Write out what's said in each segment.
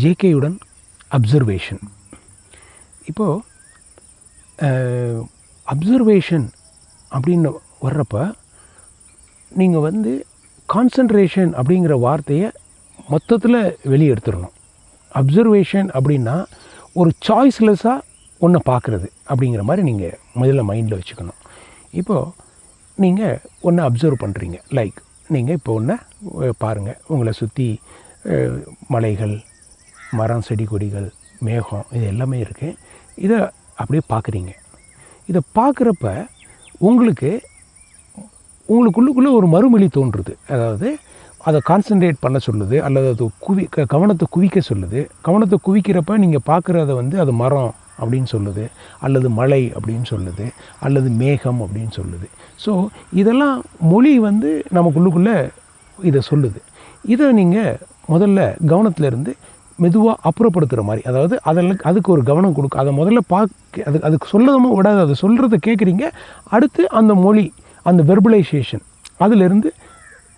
ஜேகேயுடன் observation. இப்போது observation அப்படின்னு வர்றப்ப நீங்கள் வந்து கான்சன்ட்ரேஷன் அப்படிங்கிற வார்த்தையை மொத்தத்தில் வெளியே எடுத்துடணும். அப்சர்வேஷன் அப்படின்னா ஒரு சாய்ஸ்லெஸ்ஸாக ஒன்றை பார்க்குறது அப்படிங்கிற மாதிரி நீங்கள் முதல்ல மைண்டில் வச்சுக்கணும். இப்போது நீங்கள் ஒன்றை அப்சர்வ் பண்ணுறீங்க. லைக் நீங்கள் இப்போ ஒன்றை பாருங்கள், உங்களை சுற்றி மலைகள், மரம், செடி கொடிகள், மேகம், இது எல்லாமே இருக்குது. இதை அப்படியே பார்க்குறீங்க. இதை பார்க்குறப்ப உங்களுக்குள்ளுக்குள்ளே ஒரு மறுமொழி தோன்றுது. அதாவது அதை கான்சன்ட்ரேட் பண்ண சொல்லுது, அல்லது அது கவனத்தை குவிக்க சொல்லுது. கவனத்தை குவிக்கிறப்ப நீங்கள் பார்க்குறத வந்து அது மரம் அப்படின்னு சொல்லுது, அல்லது மலை அப்படின்னு சொல்லுது, அல்லது மேகம் அப்படின்னு சொல்லுது. ஸோ இதெல்லாம் மொழி வந்து நமக்குள்ளுக்குள்ளே இதை சொல்லுது. இதை நீங்கள் முதல்ல கவனத்திலேருந்து மெதுவாக அப்புறப்படுத்துகிற மாதிரி, அதாவது அதுக்கு ஒரு கவனம் கொடுக்க, அதை முதல்ல அதுக்கு சொல்லவும் விடாது, அதை சொல்கிறத கேட்குறீங்க. அடுத்து அந்த மொழி, அந்த வெர்பலைசேஷன், அதிலிருந்து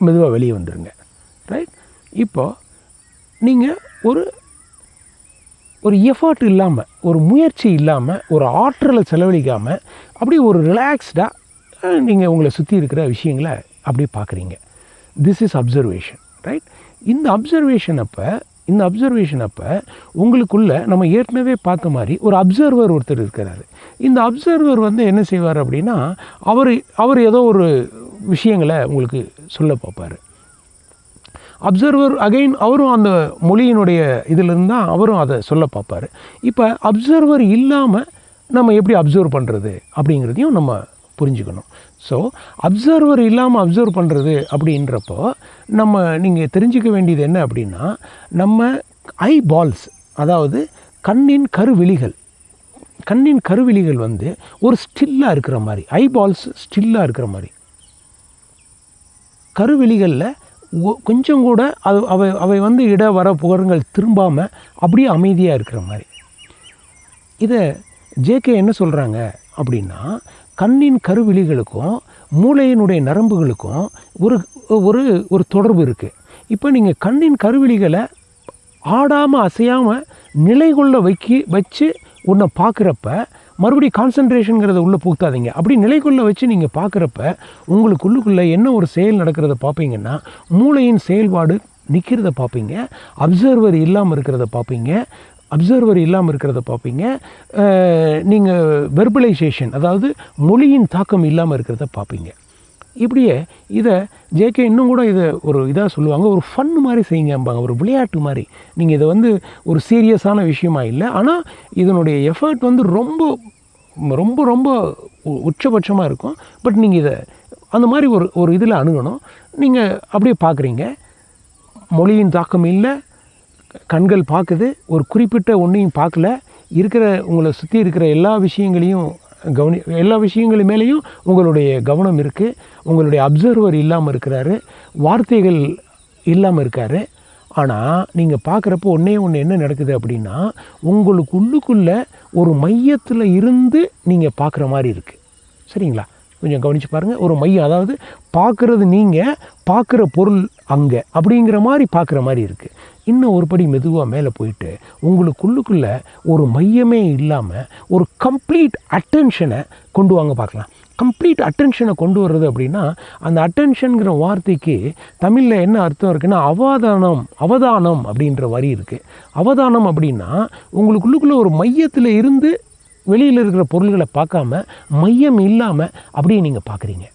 மெதுவாக வெளியே வந்துடுங்க. ரைட்? இப்போ நீங்கள் ஒரு எஃபர்ட் இல்லாமல், ஒரு முயற்சி இல்லாமல், ஒரு ஆற்றலை செலவழிக்காமல் அப்படியே ஒரு ரிலாக்ஸ்டாக நீங்கள் உங்களை சுற்றி இருக்கிற விஷயங்களை அப்படியே பார்க்குறீங்க. This is observation. ரைட்? இந்த அப்சர்வேஷன் அப்போ உங்களுக்குள்ள நம்ம ஏற்கனவே பார்த்த மாதிரி ஒரு அப்சர்வர் ஒருத்தர் இருக்கிறாரு. இந்த அப்சர்வர் வந்து என்ன செய்வார் அப்படின்னா, அவர் ஏதோ ஒரு விஷயங்களை உங்களுக்கு சொல்ல பார்ப்பார். அப்சர்வர் அகைன் அவரும் அந்த மொழியினுடைய இதிலிருந்து தான் அவரும் அதை சொல்ல பார்ப்பார். இப்போ அப்சர்வர் இல்லாமல் நம்ம எப்படி அப்சர்வ் பண்ணுறது அப்படிங்கிறதையும் நம்ம புரிஞ்சுக்கணும். ஸோ அப்சர்வர் இல்லாமல் அப்சர்வ் பண்ணுறது அப்படின்றப்போ நீங்கள் தெரிஞ்சுக்க வேண்டியது என்ன அப்படின்னா, நம்ம ஐ பால்ஸ், அதாவது கண்ணின் கருவிழிகள் வந்து ஒரு ஸ்டில்லாக இருக்கிற மாதிரி, ஐ பால்ஸ் ஸ்டில்லாக இருக்கிற மாதிரி, கருவிழிகளில் கொஞ்சம் கூட அவை வந்து இட வர புகரங்கள் திரும்பாமல் அப்படியே அமைதியாக இருக்கிற மாதிரி. இதை ஜேகே என்ன சொல்கிறாங்க அப்படின்னா, கண்ணின் கருவிழிகளுக்கும் மூளையினுடைய நரம்புகளுக்கும் ஒரு தொடர்பு இருக்குது. இப்போ நீங்கள் கண்ணின் கருவிழிகளை ஆடாமல் அசையாமல் நிலை கொள்ள வச்சு ஒன்றை பார்க்குறப்ப மறுபடியும் கான்சன்ட்ரேஷனுங்கிறத உள்ளே புகுத்தாதீங்க. அப்படி நிலை கொள்ள வச்சு நீங்கள் பார்க்குறப்ப உங்களுக்குள்ளுக்குள்ளே என்ன ஒரு செயல் நடக்கிறத பார்ப்பீங்கன்னா, மூளையின் செயல்பாடு நிற்கிறத பார்ப்பீங்க, அப்சர்வர் இல்லாமல் இருக்கிறத பார்ப்பீங்க, நீங்கள் வெர்பலைசேஷன், அதாவது மொழியின் தாக்கம் இல்லாமல் இருக்கிறத பார்ப்பீங்க. இப்படியே இதை ஜேகே இன்னும் கூட இதை ஒரு இதாக சொல்லுவாங்க, ஒரு ஃபன் மாதிரி செய்யுங்கம்பாங்க, ஒரு விளையாட்டு மாதிரி. நீங்கள் இதை வந்து ஒரு சீரியஸான விஷயமா இல்லை, ஆனால் இதனுடைய எஃபர்ட் வந்து ரொம்ப ரொம்ப ரொம்ப உச்சபட்சமாக இருக்கும். பட் நீங்கள் இதை அந்த மாதிரி ஒரு இதில் அணுகணும். நீங்கள் அப்படியே பார்க்குறீங்க, மொழியின் தாக்கம் இல்லை, கண்கள் பார்க்குது, ஒரு குறிப்பிட்ட ஒன்றையும் பார்க்கல, உங்களை சுற்றி இருக்கிற எல்லா விஷயங்கள் மேலேயும் உங்களுடைய கவனம் இருக்குது. உங்களுடைய அப்சர்வர் இல்லாமல் இருக்கிறாரு, வார்த்தைகள் இல்லாமல் இருக்கார். ஆனால் நீங்கள் பார்க்குறப்போ ஒன்று என்ன நடக்குது அப்படின்னா, உங்களுக்கு உள்ளுக்குள்ளே ஒரு மையத்தில் இருந்து நீங்கள் பார்க்குற மாதிரி இருக்குது. சரிங்களா? கொஞ்சம் கவனித்து பாருங்கள். ஒரு மையம், அதாவது பார்க்குறது நீங்கள், பார்க்குற பொருள் அங்கே, அப்படிங்கிற மாதிரி பார்க்குற மாதிரி இருக்குது. இன்னும் ஒரு படி மெதுவாக மேலே போயிட்டு உங்களுக்குள்ளுக்குள்ளே ஒரு மையமே இல்லாமல் ஒரு கம்ப்ளீட் அட்டென்ஷனை கொண்டு வாங்க பார்க்கலாம். கம்ப்ளீட் அட்டென்ஷனை கொண்டு வர்றது அப்படின்னா, அந்த அட்டென்ஷனுங்கிற வார்த்தைக்கு தமிழில் என்ன அர்த்தம் இருக்குன்னா, அவதானம் அப்படின்ற வரி இருக்குது. அவதானம் அப்படின்னா உங்களுக்குள்ளுக்குள்ளே ஒரு மையத்தில் இருந்து வெளியில் இருக்கிற பொருள்களை பார்க்காம, மையம் இல்லாமல் அப்படியே நீங்கள் பார்க்குறீங்க.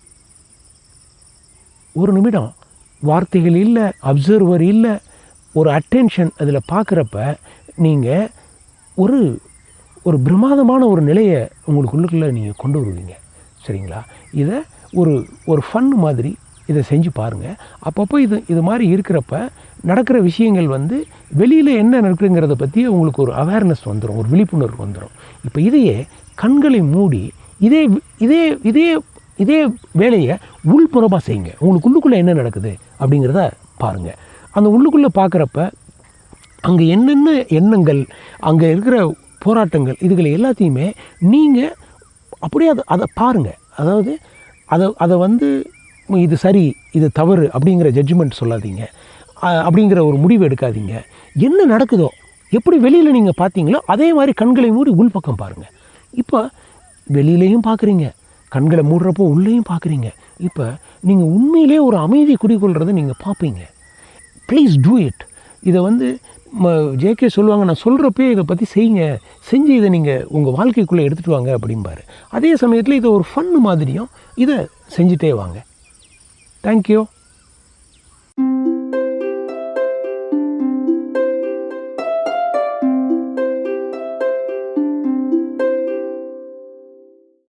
ஒரு நிமிடம் வார்த்தைகள் இல்லை, அப்சர்வர் இல்லை, ஒரு அட்டென்ஷன் அதில் பார்க்குறப்ப நீங்கள் ஒரு பிரமாதமான ஒரு நிலையை உங்களுக்குள்ளுக்குள்ளே நீங்கள் கொண்டு வருவீங்க. சரிங்களா? இதை ஒரு ஃபன் மாதிரி இதை செஞ்சு பாருங்கள். அப்பப்போ இது மாதிரி இருக்கிறப்ப நடக்கிற விஷயங்கள் வந்து வெளியில் என்ன நடக்குதுங்கிறத பற்றி உங்களுக்கு ஒரு அவேர்னஸ் வந்துடும், ஒரு விழிப்புணர்வு வந்துடும். இப்போ இதையே கண்களை மூடி இதே வேலையை உள்புறமாக செய்யுங்க. உங்களுக்கு உள்ளுக்குள்ளே என்ன நடக்குது அப்படிங்கிறத பாருங்கள். அந்த உள்ளுக்குள்ளே பார்க்குறப்ப அங்கே என்னென்ன எண்ணங்கள், அங்கே இருக்கிற போராட்டங்கள், இதுகளை எல்லாத்தையுமே நீங்கள் அப்படியே அதை பாருங்கள். அதாவது அதை வந்து இது சரி, இது தவறு அப்படிங்கிற ஜட்ஜ்மெண்ட் சொல்லாதீங்க, அப்படிங்கிற ஒரு முடிவு எடுக்காதீங்க. என்ன நடக்குதோ எப்படி வெளியில் நீங்கள் பார்த்தீங்களோ அதே மாதிரி கண்களை மூடி உள்பக்கம் பாருங்கள். இப்போ வெளியிலையும் பார்க்குறீங்க, கண்களை மூடுறப்போ உள்ளேயும் பார்க்குறீங்க. இப்போ நீங்கள் உண்மையிலே ஒரு அமைதி குடிக்கொள்கிறத நீங்கள் பார்ப்பீங்க. Please do it. இதை வந்து ஜேகே சொல்லுவாங்க, நான் சொல்கிறப்பே இதை பற்றி செய்யுங்க, செஞ்சு இதை நீங்கள் உங்கள் வாழ்க்கைக்குள்ளே எடுத்துகிட்டு வாங்க அப்படிம்பாரு. அதே சமயத்தில் இதை ஒரு ஃபன் மாதிரியும் இதை செஞ்சுட்டே வாங்க. தேங்க்யூ.